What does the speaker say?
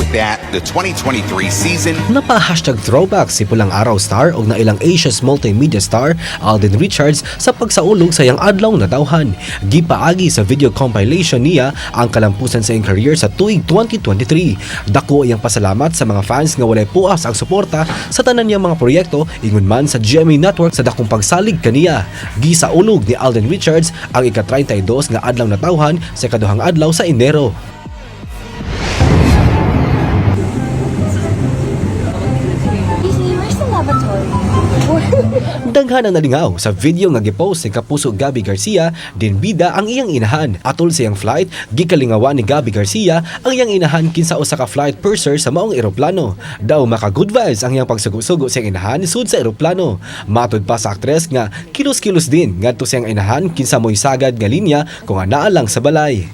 that the 2023 season Napa-hashtag throwback si Pulang Araw star o na ilang Asia's multimedia star Alden Richards sa pagsaulog sa iyang adlaw na dawhan. Gipaagi sa video compilation niya ang kalampusan sa iyang career sa tuig 2023. Dako iyang pasalamat sa mga fans nga walay puas ang suporta sa tanan niyang mga proyekto ingon man sa GMA Network sa dakong pagsalig kaniya. Gisaulog ni Alden Richards ang ika-32 nga adlaw na dawhan sa kaduhang adlaw sa Enero. Where's the lavatory? Daghan ang nalingaw sa video nga gipost ni kapuso Gabby Garcia din bida ang iyang inahan. Atol sa iyang flight, gikalingawan ni Gabby Garcia ang iyang inahan kinsa usa ka flight purser sa maong eroplano. Daw maka good vibes ang iyang pagsugo-sugo sa iyang inahan sud sa eroplano. Matud pa sa aktres nga kilos-kilos din ngadto sa iyang inahan kinsa mo'y sagad nga linya kung anaa lang sa balay.